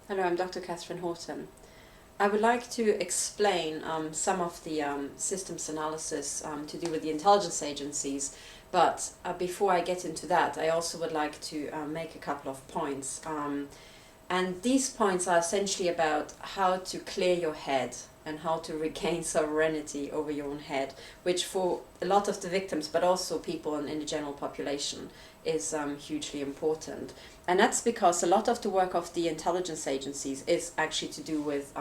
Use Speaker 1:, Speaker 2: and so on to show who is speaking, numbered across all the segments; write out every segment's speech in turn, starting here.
Speaker 1: Hello, I'm Dr. Katherine Horton. I would like to explain some of the systems analysis to do with the intelligence agencies, but before I get into that, I also would like to make a couple of points. And these points are essentially about how to clear your head and how to regain sovereignty over your own head, which for a lot of the victims, but also people in the general population, is hugely important. And that's because a lot of the work of the intelligence agencies is actually to do with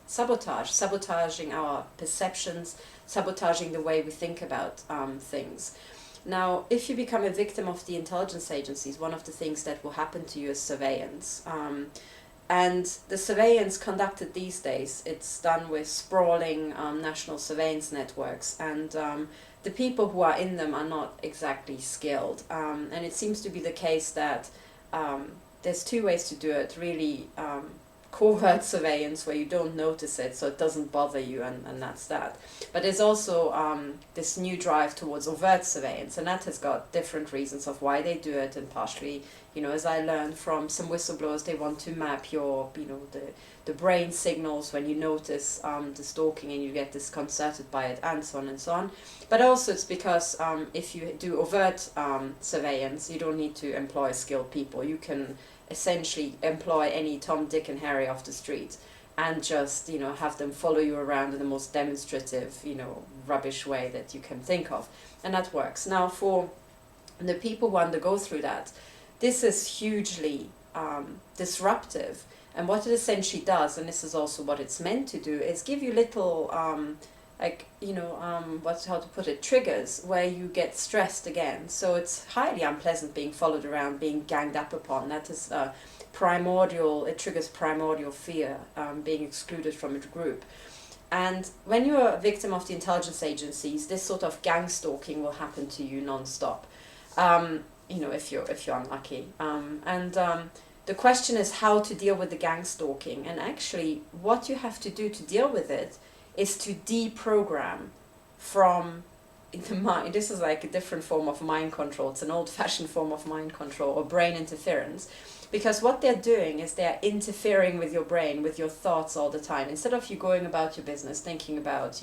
Speaker 1: sabotage, sabotaging our perceptions, sabotaging the way we think about things. Now, if you become a victim of the intelligence agencies, one of the things that will happen to you is surveillance. And the surveillance conducted these days, it's done with sprawling national surveillance networks, and the people who are in them are not exactly skilled. And it seems to be the case that there's two ways to do it, really. Covert surveillance, where you don't notice it, so it doesn't bother you, and that's that. But there's also this new drive towards overt surveillance, and that has got different reasons of why they do it, and partially, as I learned from some whistleblowers, they want to map your, the brain signals when you notice the stalking and you get disconcerted by it, and so on and so on. But also it's because if you do overt surveillance, you don't need to employ skilled people. You can essentially employ any Tom, Dick and Harry off the street and just, have them follow you around in the most demonstrative, rubbish way that you can think of. And that works. Now, for the people who undergo through that, this is hugely disruptive. And what it essentially does, and this is also what it's meant to do, is give you little how to put it, triggers where you get stressed again. So it's highly unpleasant being followed around, being ganged up upon. That is it triggers primordial fear, being excluded from a group. And when you're a victim of the intelligence agencies, this sort of gang stalking will happen to you non-stop, if you're unlucky. The question is how to deal with the gang stalking. And actually, what you have to do to deal with it is to deprogram from the mind. This is like a different form of mind control. It's an old-fashioned form of mind control or brain interference. Because what they're doing is they're interfering with your brain, with your thoughts all the time. Instead of you going about your business, thinking about,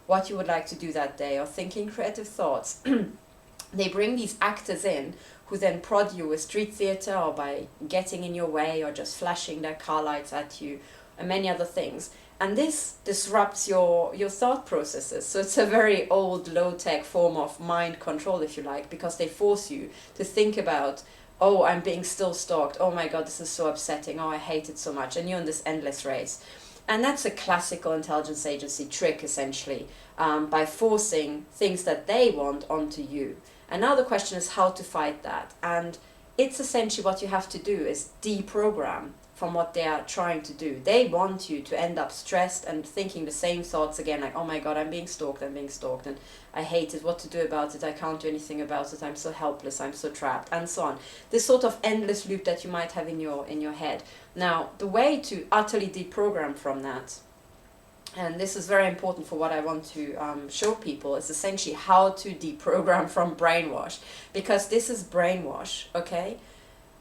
Speaker 1: what you would like to do that day or thinking creative thoughts, they bring these actors in who then prod you with street theater or by getting in your way or just flashing their car lights at you and many other things. And this disrupts your thought processes. So it's a very old, low-tech form of mind control, if you like, because they force you to think about, oh, I'm being still stalked. Oh my God, this is so upsetting. Oh, I hate it so much. And you're in this endless race. And that's a classical intelligence agency trick, essentially, by forcing things that they want onto you. And now the question is how to fight that. And it's essentially what you have to do is deprogram from what they are trying to do. They want you to end up stressed and thinking the same thoughts again, like, oh my God, I'm being stalked, and I hate it, what to do about it, I can't do anything about it, I'm so helpless, I'm so trapped, and so on. This sort of endless loop that you might have in your head. Now, the way to utterly deprogram from that, and this is very important for what I want to show people, is essentially how to deprogram from brainwash, because this is brainwash, okay?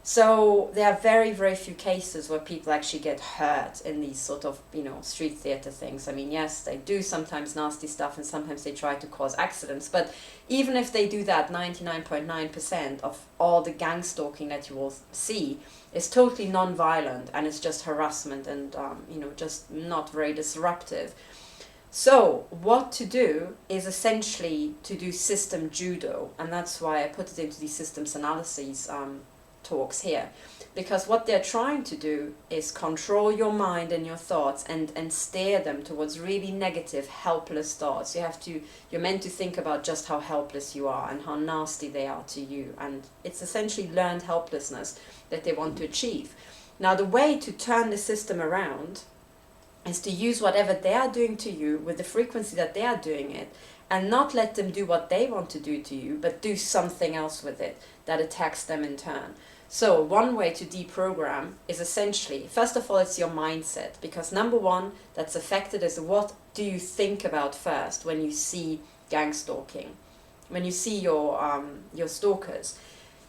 Speaker 1: So there are very, very few cases where people actually get hurt in these sort of, street theater things. I mean, yes, they do sometimes nasty stuff and sometimes they try to cause accidents. But even if they do that, 99.9% of all the gang stalking that you will see is totally non-violent and it's just harassment and, just not very disruptive. So what to do is essentially to do system judo. And that's why I put it into these systems analyses talks here, because what they're trying to do is control your mind and your thoughts and steer them towards really negative, helpless thoughts. You're meant to think about just how helpless you are and how nasty they are to you, and it's essentially learned helplessness that they want to achieve. Now, the way to turn the system around is to use whatever they are doing to you with the frequency that they are doing it, and not let them do what they want to do to you, but do something else with it that attacks them in turn. So one way to deprogram is essentially, first of all, it's your mindset, because number one that's affected is what do you think about first when you see gang stalking, when you see your stalkers.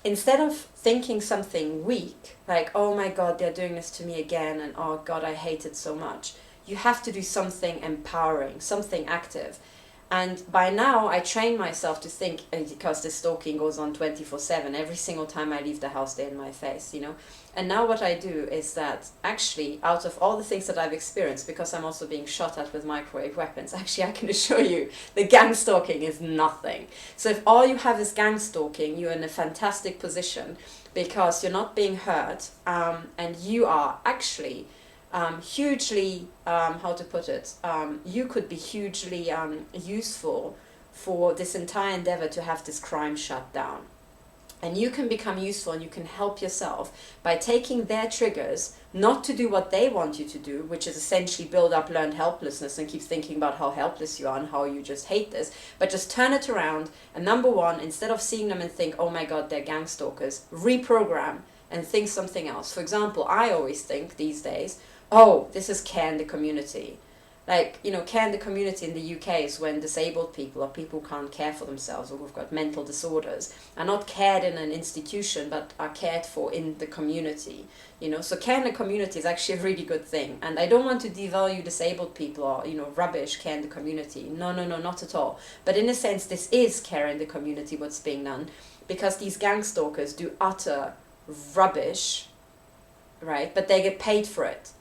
Speaker 1: instead of thinking something weak, like, oh my God, they're doing this to me again, and oh God, I hate it so much, you have to do something empowering, something active. And by now, I train myself to think, because this stalking goes on 24/7, every single time I leave the house, they're in my face, you know. And now what I do is that, actually, out of all the things that I've experienced, because I'm also being shot at with microwave weapons, actually, I can assure you, the gang stalking is nothing. So if all you have is gang stalking, you're in a fantastic position, because you're not being hurt, and you are actually hugely, how to put it, you could be hugely useful for this entire endeavour to have this crime shut down. And you can become useful, and you can help yourself by taking their triggers, not to do what they want you to do, which is essentially build up learned helplessness and keep thinking about how helpless you are and how you just hate this, but just turn it around. And number one, instead of seeing them and think, oh my God, they're gang stalkers, reprogram and think something else. For example, I always think these days, oh, this is care in the community. Like, you know, care in the community in the UK is when disabled people, or people who can't care for themselves, or who've got mental disorders, are not cared in an institution, but are cared for in the community. You know, so care in the community is actually a really good thing. And I don't want to devalue disabled people, or, you know, rubbish care in the community. No, not at all. But in a sense, this is care in the community, what's being done, because these gang stalkers do utter rubbish, right? But they get paid for it.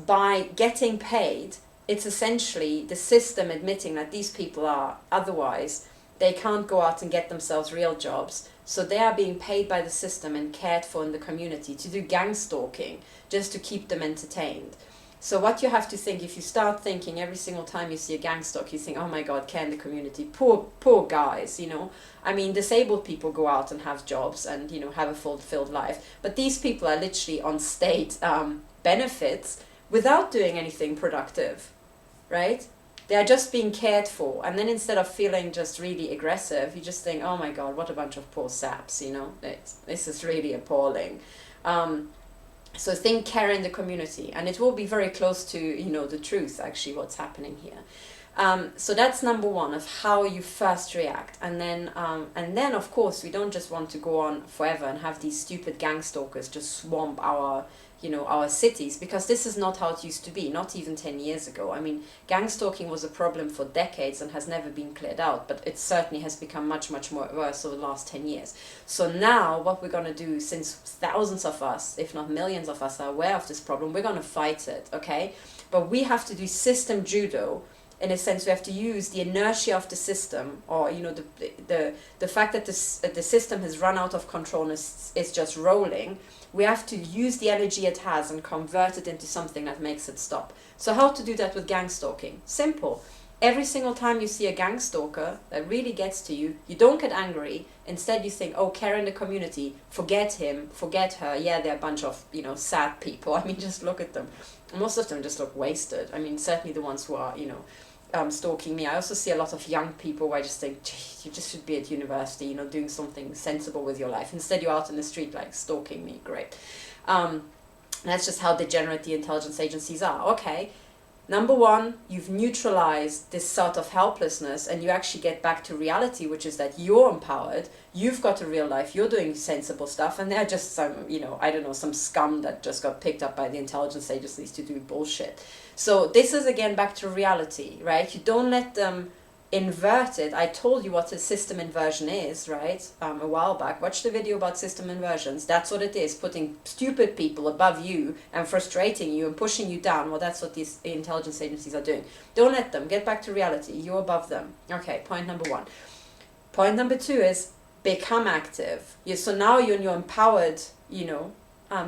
Speaker 1: By getting paid, it's essentially the system admitting that these people are, otherwise they can't go out and get themselves real jobs, so they are being paid by the system and cared for in the community to do gang stalking, just to keep them entertained. So what you have to think, if you start thinking every single time you see a gang stalk, you think, oh my God, care in the community, poor guys, you know. I mean, disabled people go out and have jobs and, you know, have a fulfilled life, but these people are literally on state benefits without doing anything productive, right? They are just being cared for. And then instead of feeling just really aggressive, you just think, oh my God, what a bunch of poor saps, you know. This is really appalling. So think care in the community, and it will be very close to, you know, the truth, actually, what's happening here. So that's number one, of how you first react. And then of course, we don't just want to go on forever and have these stupid gang stalkers just swamp our, you know, our cities, because this is not how it used to be, not even 10 years ago. I mean, gang stalking was a problem for decades and has never been cleared out, but it certainly has become much more worse over the last 10 years. So now what we're going to do, since thousands of us, if not millions of us, are aware of this problem, we're going to fight it, okay? But we have to do system judo. In a sense, we have to use the inertia of the system, or, you know, the fact that the system has run out of control and is just rolling. We have to use the energy it has and convert it into something that makes it stop. So how to do that with gang stalking? Simple. Every single time you see a gang stalker that really gets to you, you don't get angry. Instead, you think, oh, care in the community, forget him, forget her. Yeah, they're a bunch of, you know, sad people. I mean, just look at them. Most of them just look wasted. I mean, certainly the ones who are, you know, stalking me. I also see a lot of young people where I just think, you just should be at university, you know, doing something sensible with your life. Instead, you're out in the street, like, stalking me. Great. That's just how degenerate the intelligence agencies are. Okay. Number one, you've neutralized this sort of helplessness, and you actually get back to reality, which is that you're empowered, you've got a real life, you're doing sensible stuff, and they're just some, you know, I don't know, some scum that just got picked up by the intelligence agencies to do bullshit. So this is, again, back to reality, right? You don't let them invert it. I told you what a system inversion is, right? A while back. Watch the video about system inversions. That's what it is, putting stupid people above you and frustrating you and pushing you down. Well, that's what these intelligence agencies are doing. Don't let them. Get back to reality. You're above them. Okay, point number one. Point number two is become active. So now you're in your empowered, you know,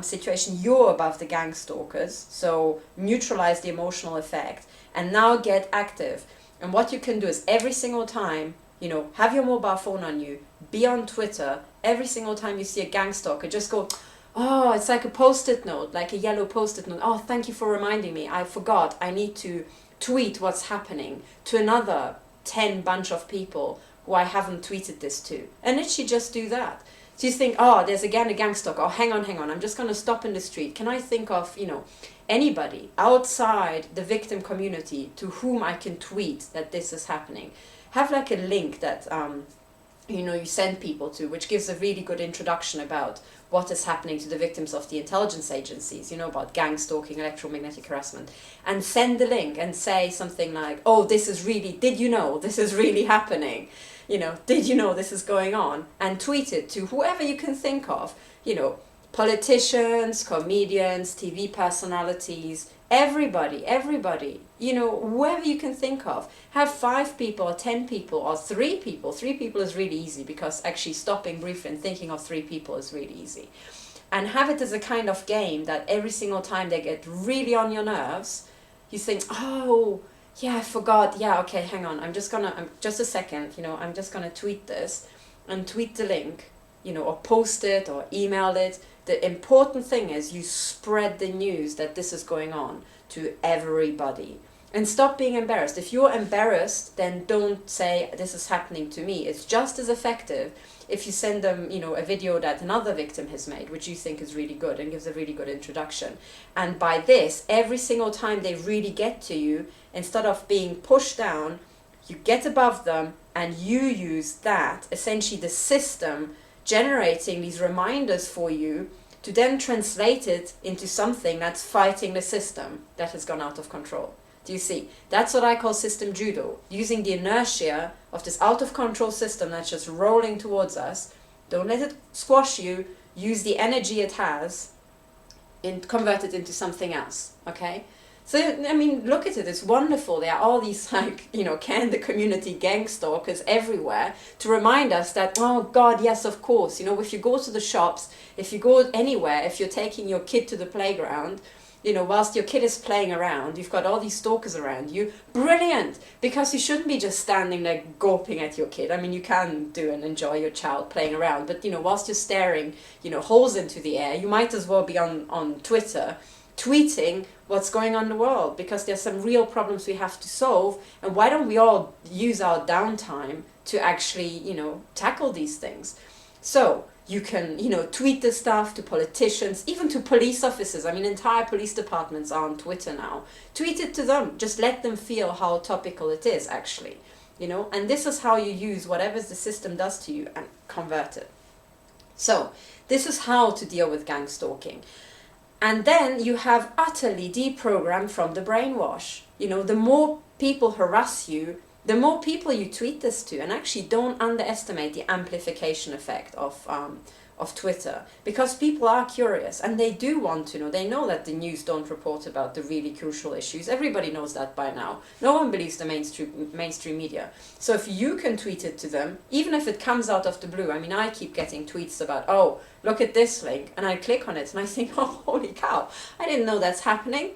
Speaker 1: situation. You're above the gang stalkers. So neutralize the emotional effect and now get active. And what you can do is every single time, you know, have your mobile phone on you, be on Twitter, every single time you see a gang stalker, just go, oh, it's like a post-it note, like a yellow post-it note. Oh, thank you for reminding me. I forgot. I need to tweet what's happening to another 10 bunch of people who I haven't tweeted this to. And literally just do that. So you think, oh, there's again a gang stalker. Oh, hang on. I'm just going to stop in the street. Can I think of, you know, anybody outside the victim community to whom I can tweet that this is happening? Have like a link that you send people to, which gives a really good introduction about what is happening to the victims of the intelligence agencies, about gang stalking, electromagnetic harassment, and send the link and say something like, oh, did you know this is really happening? Did you know this is going on? And tweet it to whoever you can think of, politicians, comedians, TV personalities, everybody, whoever you can think of. Have 5 people or 10 people or 3 people. 3 people is really easy, because actually stopping briefly and thinking of 3 people is really easy. And have it as a kind of game that every single time they get really on your nerves, you think, oh, yeah, I forgot. Yeah, okay, hang on. Just a second, I'm just gonna tweet this, and tweet the link, or post it or email it. The important thing is you spread the news that this is going on to everybody. And stop being embarrassed. If you're embarrassed, then don't say, this is happening to me. It's just as effective if you send them, a video that another victim has made, which you think is really good and gives a really good introduction. And by this, every single time they really get to you, instead of being pushed down, you get above them, and you use that, essentially the system generating these reminders for you, to then translate it into something that's fighting the system that has gone out of control. Do you see? That's what I call system judo. Using the inertia of this out of control system that's just rolling towards us. Don't let it squash you. Use the energy it has and convert it into something else. Okay? So, look at it, it's wonderful. There are all these, can the community gang stalkers everywhere to remind us that, oh God, yes, of course. If you go to the shops, if you go anywhere, if you're taking your kid to the playground, whilst your kid is playing around, you've got all these stalkers around you. Brilliant! Because you shouldn't be just standing there gawping at your kid. You can do and enjoy your child playing around, but, whilst you're staring, holes into the air, you might as well be on Twitter, tweeting what's going on in the world, because there's some real problems we have to solve. And why don't we all use our downtime to actually, tackle these things? So you can, tweet this stuff to politicians, even to police officers. Entire police departments are on Twitter now. Tweet it to them. Just let them feel how topical it is, actually. And this is how you use whatever the system does to you and convert it. So this is how to deal with gang stalking. And then you have utterly deprogrammed from the brainwash. The more people harass you, the more people you tweet this to. And actually don't underestimate the amplification effect of Twitter. Because people are curious and they do want to know. They know that the news don't report about the really crucial issues. Everybody knows that by now. No one believes the mainstream media. So if you can tweet it to them, even if it comes out of the blue. I keep getting tweets about, oh, look at this link, and I click on it and I think, oh, holy cow, I didn't know that's happening,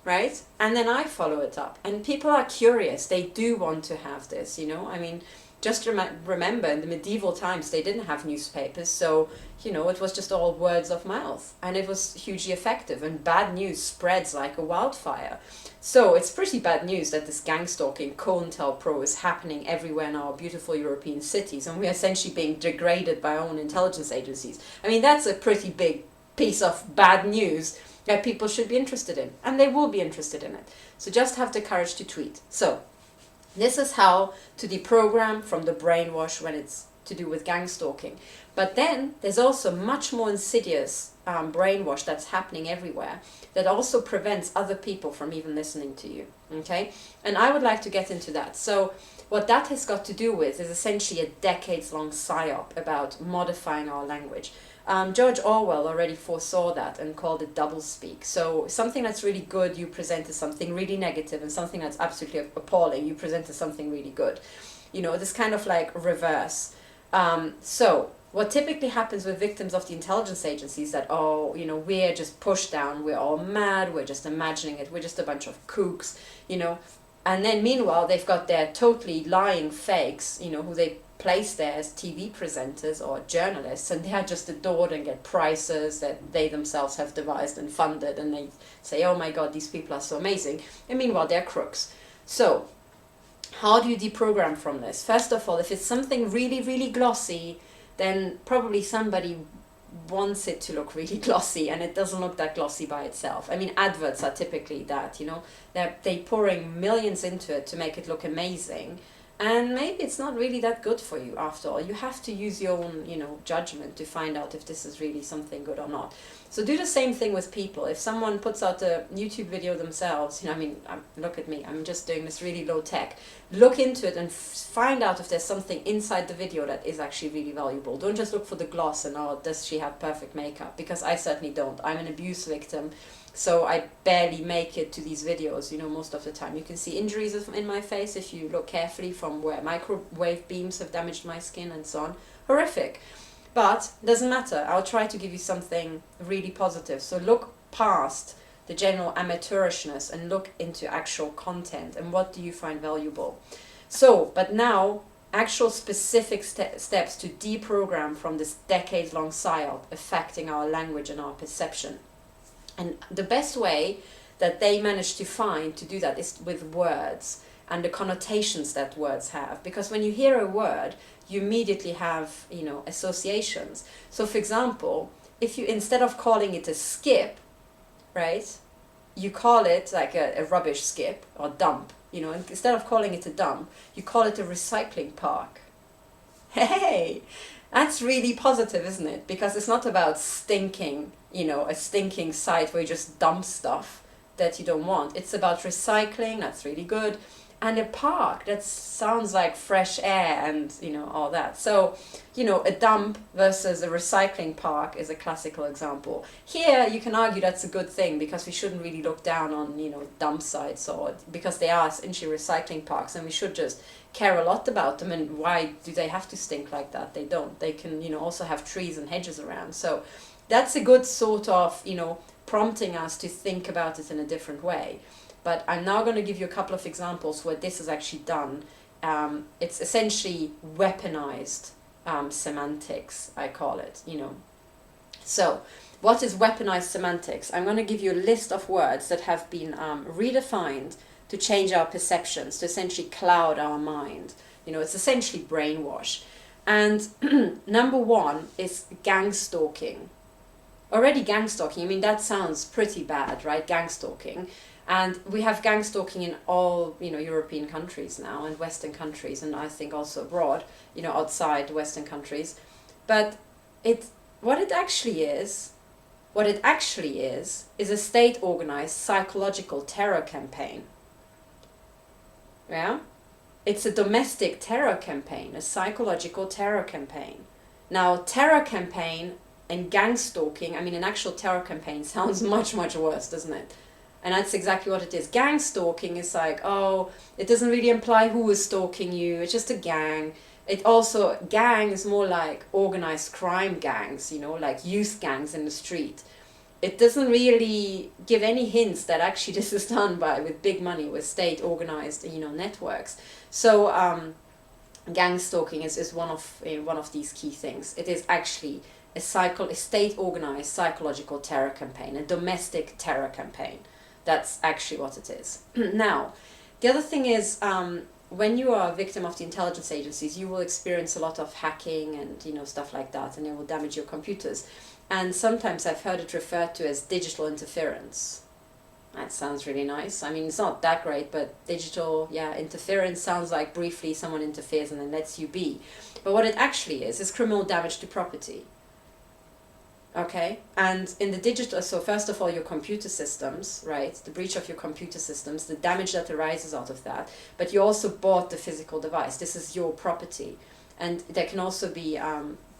Speaker 1: right? And then I follow it up, and people are curious. They do want to have this, just remember in the medieval times they didn't have newspapers, so it was just all words of mouth, and it was hugely effective, and bad news spreads like a wildfire. So it's pretty bad news that this gang stalking COINTELPRO is happening everywhere in our beautiful European cities, and we're essentially being degraded by our own intelligence agencies. That's a pretty big piece of bad news that people should be interested in, and they will be interested in it. So just have the courage to tweet. So this is how to deprogram from the brainwash when it's to do with gang stalking. But then there's also much more insidious brainwash that's happening everywhere that also prevents other people from even listening to you. Okay? And I would like to get into that. So what that has got to do with is essentially a decades-long psyop about modifying our language. George Orwell already foresaw that and called it doublespeak. So something that's really good, you present as something really negative, and something that's absolutely appalling, you present as something really good. This kind of like reverse. So what typically happens with victims of the intelligence agencies that, oh, we're just pushed down, we're all mad, we're just imagining it, we're just a bunch of kooks, And then meanwhile, they've got their totally lying fakes, who they place there as TV presenters or journalists, and they are just adored and get prizes that they themselves have devised and funded, and they say, oh my God, these people are so amazing. And meanwhile, they're crooks. So how do you deprogram from this? First of all, if it's something really, really glossy, then probably somebody wants it to look really glossy, and it doesn't look that glossy by itself. Adverts are typically that, they're pouring millions into it to make it look amazing, And maybe it's not really that good for you after all. You have to use your own, judgment to find out if this is really something good or not. So do the same thing with people. If someone puts out a YouTube video themselves, look at me, I'm just doing this really low tech. Look into it and find out if there's something inside the video that is actually really valuable. Don't just look for the gloss and, oh, does she have perfect makeup? Because I certainly don't. I'm an abuse victim. So I barely make it to these videos, most of the time. You can see injuries in my face if you look carefully, from where microwave beams have damaged my skin and so on. Horrific. But it doesn't matter. I'll try to give you something really positive. So look past the general amateurishness and look into actual content and what do you find valuable. So, but now, actual specific steps to deprogram from this decades-long psyop affecting our language and our perception. And the best way that they manage to find to do that is with words and the connotations that words have. Because when you hear a word, you immediately have, associations. So for example, if you, instead of calling it a skip, right, you call it like a rubbish skip or dump, instead of calling it a dump, you call it a recycling park. Hey, that's really positive, isn't it? Because it's not about stinking, a stinking site where you just dump stuff that you don't want. It's about recycling, that's really good. And a park, that sounds like fresh air and, all that. So, a dump versus a recycling park is a classical example. Here, you can argue that's a good thing because we shouldn't really look down on, dump sites, or because they are essentially recycling parks, and we should just care a lot about them. And why do they have to stink like that? They don't. They can, also have trees and hedges around. So that's a good sort of, prompting us to think about it in a different way. But I'm now going to give you a couple of examples where this is actually done. It's essentially weaponized semantics, I call it, So, what is weaponized semantics? I'm going to give you a list of words that have been redefined to change our perceptions, to essentially cloud our mind. It's essentially brainwash. And number one is gang-stalking. Already gang-stalking, that sounds pretty bad, right? Gang-stalking. And we have gang-stalking in all, European countries now, and Western countries, and I think also abroad, outside Western countries. But what it actually is a state-organized psychological terror campaign. Yeah? It's a domestic terror campaign, a psychological terror campaign. Now, terror campaign and gang-stalking, an actual terror campaign sounds much, much worse, doesn't it? And that's exactly what it is. Gang stalking is like, oh, it doesn't really imply who is stalking you. It's just a gang. Gang is more like organized crime gangs, like youth gangs in the street. It doesn't really give any hints that actually this is done with big money, with state organized, networks. So gang stalking is one of these key things. It is actually a state organized psychological terror campaign, a domestic terror campaign. That's actually what it is. Now, the other thing is, when you are a victim of the intelligence agencies, you will experience a lot of hacking and stuff like that, and it will damage your computers. And sometimes I've heard it referred to as digital interference. That sounds really nice. It's not that great, but digital, interference sounds like briefly someone interferes and then lets you be. But what it actually is criminal damage to property. Okay, and in the digital, so first of all, your computer systems, right, the breach of your computer systems, the damage that arises out of that, but you also bought the physical device. This is your property. And there can also be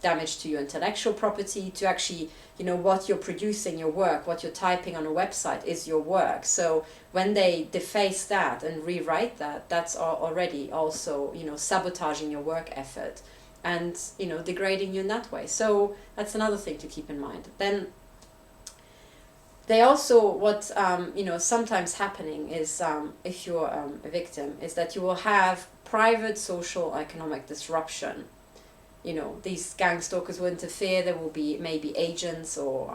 Speaker 1: damage to your intellectual property, to actually, what you're producing, your work, what you're typing on a website is your work. So when they deface that and rewrite that, that's already also, sabotaging your work effort. And, degrading you in that way. So that's another thing to keep in mind. Then they also, sometimes happening is, if you're a victim, is that you will have private social economic disruption. These gang stalkers will interfere. There will be maybe agents or,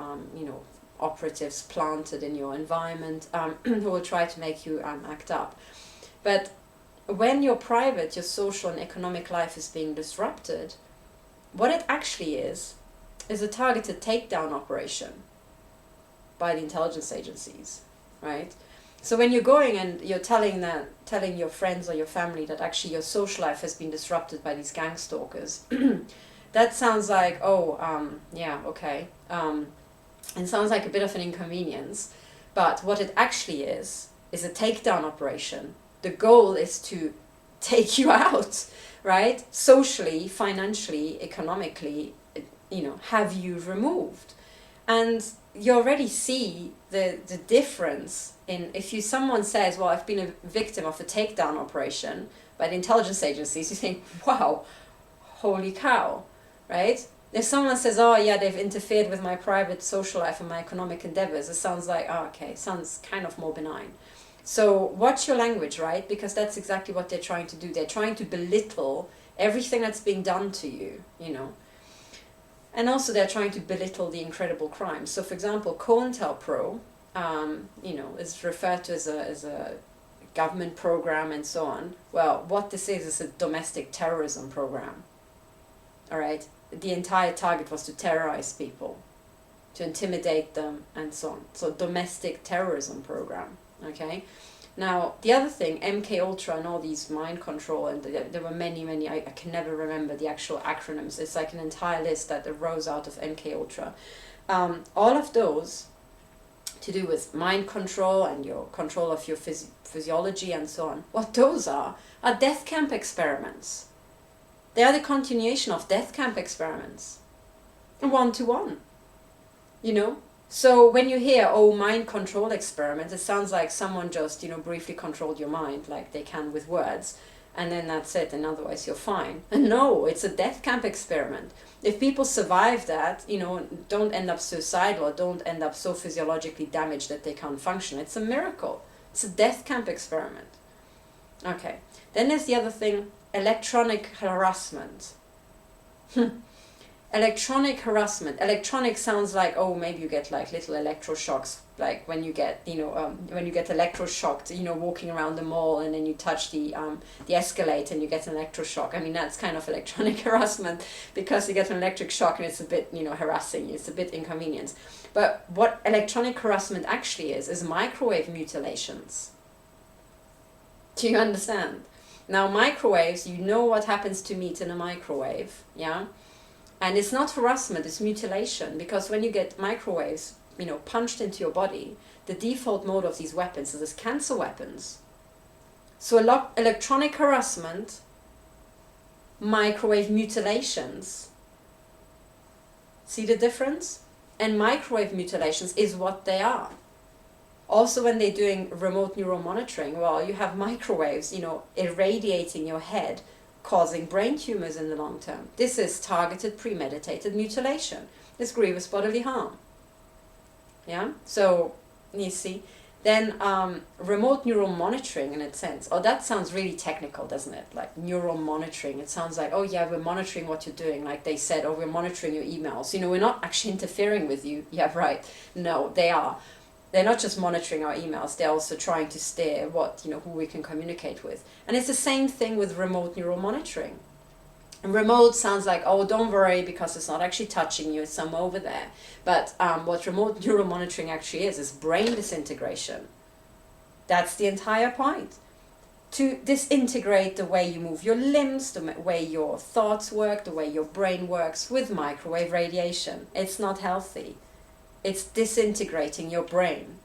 Speaker 1: operatives planted in your environment who will try to make you act up. But when your private, your social and economic life is being disrupted, what it actually is a targeted takedown operation by the intelligence agencies, right? So when you're going and you're telling your friends or your family that actually your social life has been disrupted by these gang stalkers, that sounds like, yeah, okay. It sounds like a bit of an inconvenience, but what it actually is a takedown operation. The goal is to take you out, right? Socially, financially, economically, have you removed. And you already see the difference in, if someone says, well, I've been a victim of a takedown operation by the intelligence agencies, you think, wow, holy cow, right? If someone says, oh yeah, they've interfered with my private social life and my economic endeavours, it sounds like, oh, okay, sounds kind of more benign. So watch your language, right? Because that's exactly what they're trying to do. They're trying to belittle everything that's being done to you, And also they're trying to belittle the incredible crimes. So for example, COINTELPRO, is referred to as a government program and so on. Well, what this is a domestic terrorism program. All right? The entire target was to terrorize people, to intimidate them and so on. So domestic terrorism program, okay? Now, the other thing, MKULTRA and all these mind control, and there were many, I can never remember the actual acronyms. It's like an entire list that arose out of MKULTRA. All of those to do with mind control and your control of your physiology and so on. What those are death camp experiments. They are the continuation of death camp experiments. One-to-one. So when you hear, mind control experiments, it sounds like someone just, briefly controlled your mind like they can with words. And then that's it, and otherwise you're fine. And no, it's a death camp experiment. If people survive that, don't end up suicidal or don't end up so physiologically damaged that they can't function, it's a miracle. It's a death camp experiment. Okay. Then there's the other thing, electronic harassment. Electronic harassment. Electronic sounds like, maybe you get like little electroshocks, like when you get, when you get electroshocked, walking around the mall and then you touch the escalator and you get an electroshock. I mean, that's kind of electronic harassment because you get an electric shock and it's a bit, harassing you. It's a bit inconvenience. But what electronic harassment actually is microwave mutilations. Do you understand? Now, microwaves, you know what happens to meat in a microwave, yeah? And it's not harassment, it's mutilation, because when you get microwaves, punched into your body, the default mode of these weapons is as cancer weapons. So electronic harassment, microwave mutilations. See the difference? And microwave mutilations is what they are. Also, when they're doing remote neural monitoring, well, you have microwaves, irradiating your head, causing brain tumors in the long term. This is targeted, premeditated mutilation. It's grievous bodily harm. Yeah? So, you see. Then, remote neural monitoring, in a sense. Oh, that sounds really technical, doesn't it? Like neural monitoring. It sounds like, we're monitoring what you're doing. Like they said, we're monitoring your emails. We're not actually interfering with you. Yeah, right. No, they are. They're not just monitoring our emails, they're also trying to steer who we can communicate with. And it's the same thing with remote neural monitoring. And remote sounds like, don't worry because it's not actually touching you, it's somewhere over there. But what remote neural monitoring actually is brain disintegration. That's the entire point. To disintegrate the way you move your limbs, the way your thoughts work, the way your brain works with microwave radiation. It's not healthy. It's disintegrating your brain.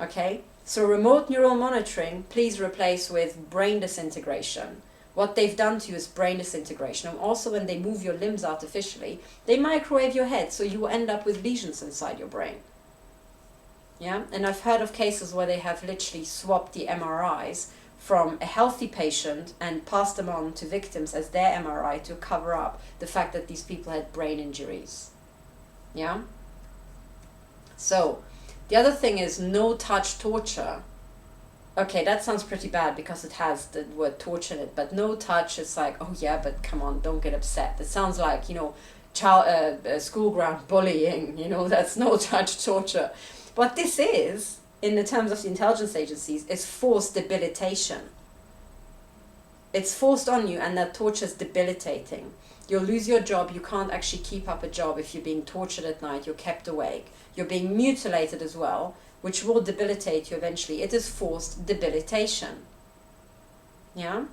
Speaker 1: Okay? So remote neural monitoring, please replace with brain disintegration. What they've done to you is brain disintegration. And also when they move your limbs artificially, they microwave your head, so you end up with lesions inside your brain. Yeah? And I've heard of cases where they have literally swapped the MRIs from a healthy patient and passed them on to victims as their MRI to cover up the fact that these people had brain injuries. Yeah? So, the other thing is no-touch torture. Okay, that sounds pretty bad because it has the word torture in it, but no-touch is like, but come on, don't get upset. It sounds like, school ground bullying, that's no-touch torture. What this is, in the terms of the intelligence agencies, is forced debilitation. It's forced on you, and that torture is debilitating. You'll lose your job, you can't actually keep up a job if you're being tortured at night, you're kept awake. You're being mutilated as well, which will debilitate you eventually. It is forced debilitation. Yeah?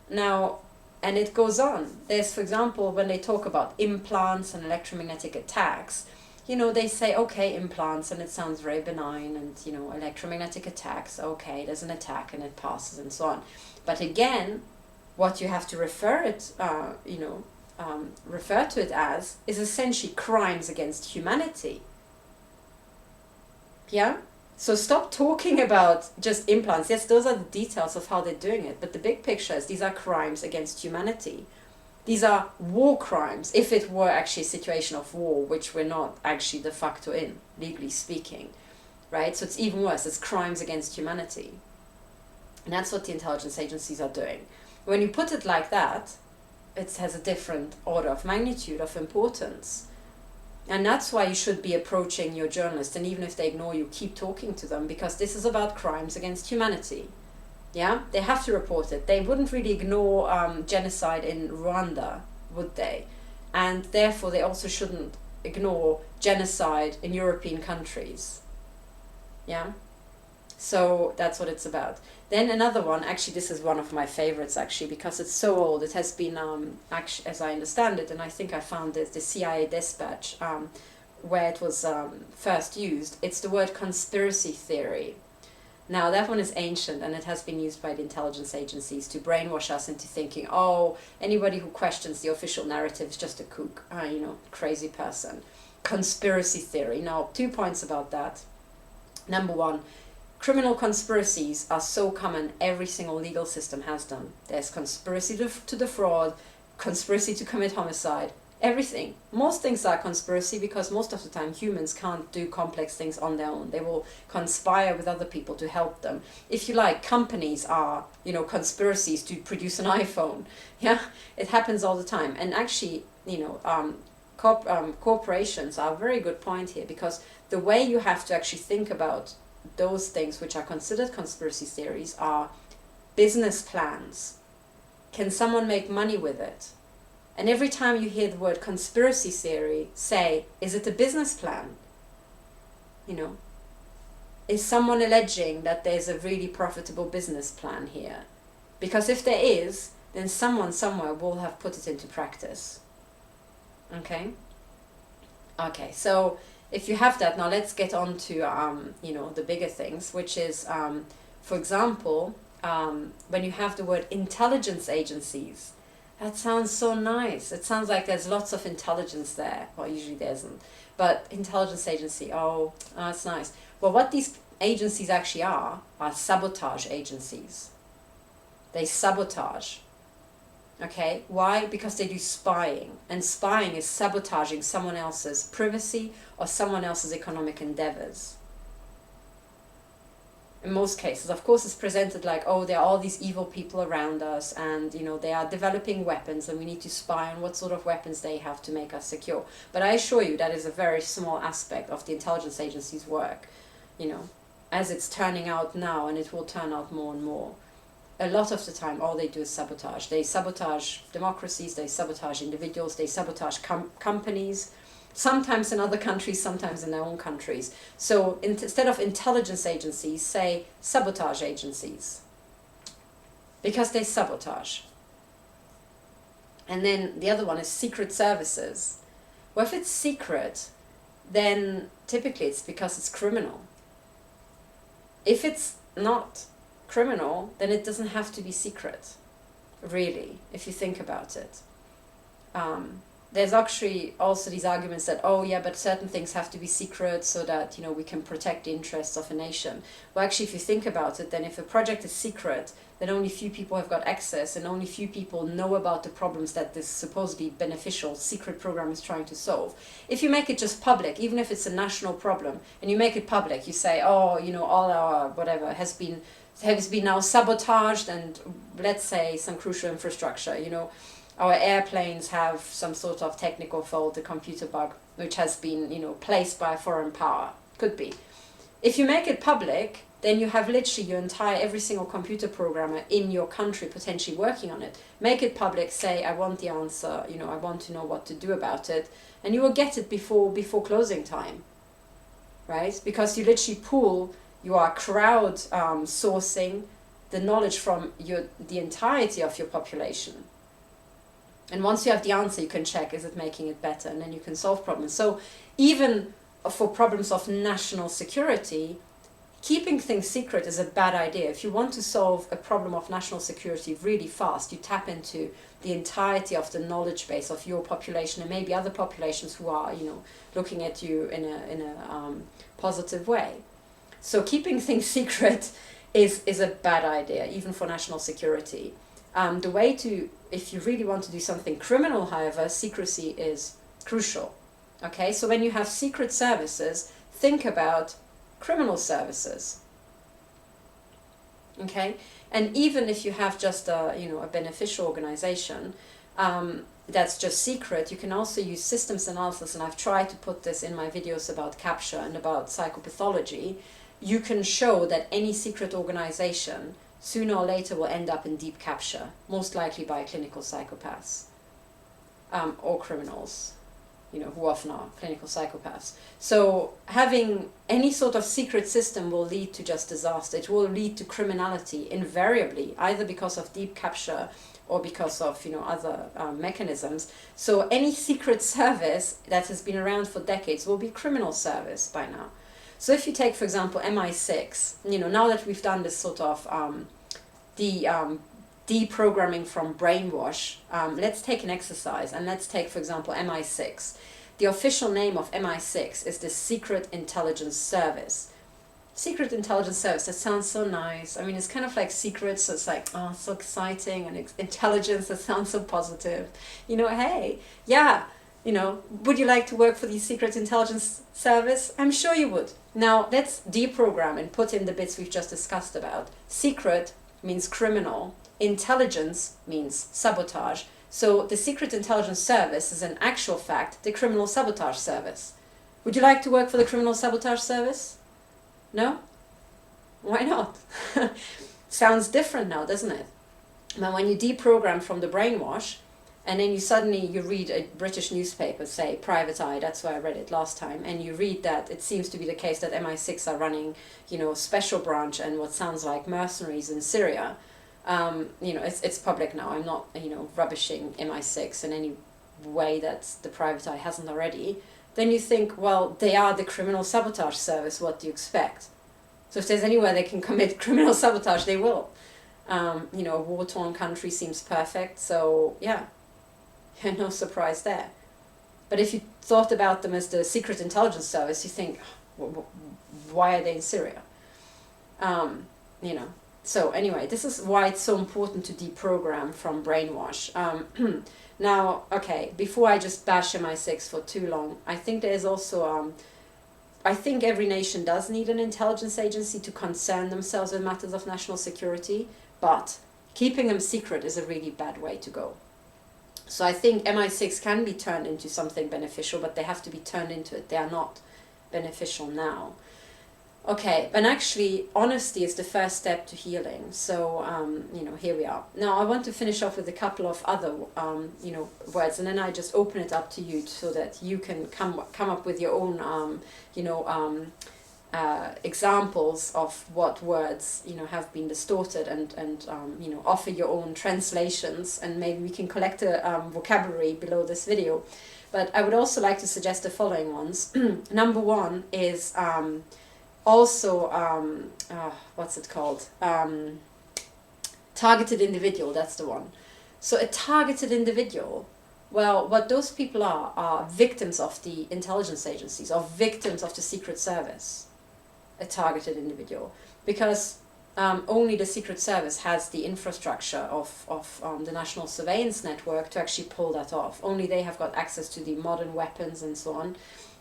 Speaker 1: Now, and it goes on. There's, for example, when they talk about implants and electromagnetic attacks, you know, they say, okay, implants, and it sounds very benign, and, you know, electromagnetic attacks, okay, there's an attack and it passes and so on. But again, what you have to refer to it as is essentially crimes against humanity. Yeah? So stop talking about just implants. Yes, those are the details of how they're doing it, but the big picture is these are crimes against humanity. These are war crimes, if it were actually a situation of war, which we're not actually de facto in, legally speaking, right? So it's even worse, it's crimes against humanity. And that's what the intelligence agencies are doing. When you put it like that, it has a different order of magnitude, of importance. And that's why you should be approaching your journalist, and even if they ignore you, keep talking to them, because this is about crimes against humanity. Yeah, they have to report it. They wouldn't really ignore genocide in Rwanda, would they? And therefore they also shouldn't ignore genocide in European countries. Yeah, so that's what it's about. Then another one, actually this is one of my favorites actually, because it's so old. It has been, actually, as I understand it, and I think I found it, the CIA dispatch, where it was first used. It's the word conspiracy theory. Now that one is ancient, and it has been used by the intelligence agencies to brainwash us into thinking, oh, anybody who questions the official narrative is just a kook, you know, crazy person. Conspiracy theory. Now, 2 points about that. Number one, criminal conspiracies are so common, every single legal system has them. There's conspiracy to defraud, conspiracy to commit homicide, everything. Most things are conspiracy because most of the time humans can't do complex things on their own. They will conspire with other people to help them. If you like, companies are, you know, conspiracies to produce an iPhone. Yeah, it happens all the time. And actually, you know, corporations are a very good point here, because the way you have to actually think about those things which are considered conspiracy theories are business plans. Can someone make money with it? And every time you hear the word conspiracy theory, say, is it a business plan? You know, is someone alleging that there's a really profitable business plan here? Because if there is, then someone somewhere will have put it into practice. Okay? Okay, so if you have that, now let's get on to, you know, the bigger things, which is, for example, when you have the word intelligence agencies. That sounds so nice. It sounds like there's lots of intelligence there. Well, usually there isn't. But intelligence agency, oh, that's nice. Well, what these agencies actually are sabotage agencies. They sabotage. Okay, why? Because they do spying. And spying is sabotaging someone else's privacy or someone else's economic endeavours. In most cases, of course, it's presented like, oh, there are all these evil people around us, and, you know, they are developing weapons, and we need to spy on what sort of weapons they have to make us secure. But I assure you that is a very small aspect of the intelligence agency's work, you know, as it's turning out now, and it will turn out more and more. A lot of the time, all they do is sabotage. They sabotage democracies, they sabotage individuals, they sabotage companies, sometimes in other countries, sometimes in their own countries. So instead of intelligence agencies, say sabotage agencies, because they sabotage. And then the other one is secret services. Well, if it's secret, then typically it's because it's criminal. If it's not criminal, then it doesn't have to be secret, really, if you think about it. There's actually also these arguments that, oh yeah, but certain things have to be secret so that, you know, we can protect the interests of a nation. Well, actually, if you think about it, then if a project is secret, then only few people have got access, and only few people know about the problems that this supposedly beneficial secret program is trying to solve. If you make it just public, even if it's a national problem, and you make it public, you say, oh, you know, all our whatever has been now sabotaged, and let's say some crucial infrastructure, you know, our airplanes have some sort of technical fault, a computer bug, which has been, you know, placed by a foreign power. Could be. If you make it public, then you have literally your every single computer programmer in your country potentially working on it. Make it public, say, I want the answer, you know, I want to know what to do about it, and you will get it before closing time. right? Because you literally you are crowd sourcing the knowledge from the entirety of your population. And once you have the answer, you can check, is it making it better? And then you can solve problems. So even for problems of national security, keeping things secret is a bad idea. If you want to solve a problem of national security really fast, you tap into the entirety of the knowledge base of your population and maybe other populations who are, looking at you in a positive way. So keeping things secret is a bad idea, even for national security. The way to, if you really want to do something criminal, however, secrecy is crucial. Okay, so when you have secret services, think about criminal services. Okay, and even if you have just a beneficial organization that's just secret, you can also use systems analysis, and I've tried to put this in my videos about capture and about psychopathology. You can show that any secret organization sooner or later will end up in deep capture, most likely by clinical psychopaths or criminals, who often are clinical psychopaths. So having any sort of secret system will lead to just disaster. It will lead to criminality invariably, either because of deep capture or because of other mechanisms. So any secret service that has been around for decades will be criminal service by now. So if you take, for example, MI6, now that we've done this sort of deprogramming from brainwash, let's take an exercise and let's take, for example, MI6. The official name of MI6 is the Secret Intelligence Service. Secret Intelligence Service, that sounds so nice. I mean, it's kind of like secret, so it's like, oh, so exciting, and intelligence, that sounds so positive. Hey, yeah, would you like to work for the Secret Intelligence Service? I'm sure you would. Now, let's deprogram and put in the bits we've just discussed about. Secret means criminal. Intelligence means sabotage. So the Secret Intelligence Service is in actual fact the criminal sabotage service. Would you like to work for the criminal sabotage service? No? Why not? Sounds different now, doesn't it? Now when you deprogram from the brainwash, and then you read a British newspaper, say Private Eye, that's where I read it last time, and you read that it seems to be the case that MI6 are running, special branch and what sounds like mercenaries in Syria. It's public now. I'm not, rubbishing MI6 in any way that the Private Eye hasn't already. Then you think, well, they are the criminal sabotage service, what do you expect? So if there's anywhere they can commit criminal sabotage, they will. A war-torn country seems perfect, so yeah. No surprise there. But if you thought about them as the Secret Intelligence Service, you think, why are they in Syria? So anyway, this is why it's so important to deprogram from brainwash. Now, okay, before I just bash MI6 for too long, I think there is also, I think every nation does need an intelligence agency to concern themselves with matters of national security, but keeping them secret is a really bad way to go. So I think MI6 can be turned into something beneficial, but they have to be turned into it. They are not beneficial now. Okay, and actually, honesty is the first step to healing. So, here we are. Now, I want to finish off with a couple of other, words, and then I just open it up to you so that you can come up with your own, examples of what words, have been distorted and offer your own translations, and maybe we can collect a vocabulary below this video. But I would also like to suggest the following ones. Number one is... what's it called? Targeted individual, that's the one. So a targeted individual, well, what those people are victims of the intelligence agencies, or victims of the Secret Service. A targeted individual. Because only the Secret Service has the infrastructure of the National Surveillance Network to actually pull that off. Only they have got access to the modern weapons and so on.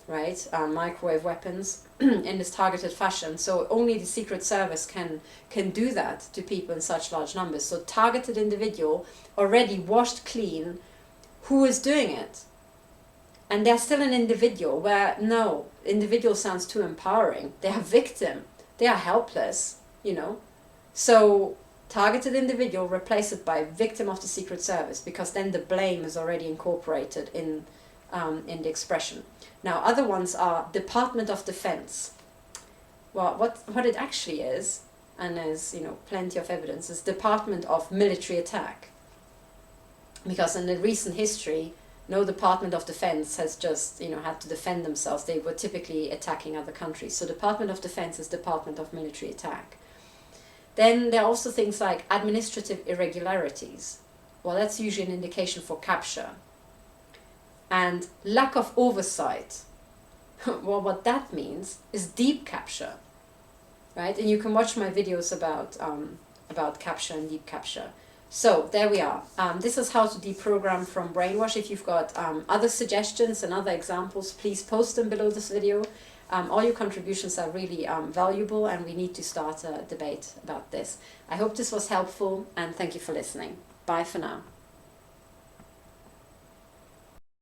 Speaker 1: Right, microwave weapons in this targeted fashion. So only the Secret Service can do that to people in such large numbers. So targeted individual, already washed clean, who is doing it? And they're still an individual, where no, individual sounds too empowering. They are victim, they are helpless, So targeted individual, replace it by victim of the Secret Service, because then the blame is already incorporated in in the expression. Now, other ones are Department of Defense. Well, what it actually is, and there's plenty of evidence, is Department of Military Attack. Because in the recent history, no Department of Defense has just had to defend themselves. They were typically attacking other countries. So Department of Defense is Department of Military Attack. Then there are also things like administrative irregularities. Well, that's usually an indication for capture. And lack of oversight. Well, what that means is deep capture, right? And you can watch my videos about capture and deep capture. So there we are. This is how to deprogram from brainwash. If you've got other suggestions and other examples, please post them below this video. All your contributions are really valuable, and we need to start a debate about this. I hope this was helpful, and thank you for listening. Bye for now.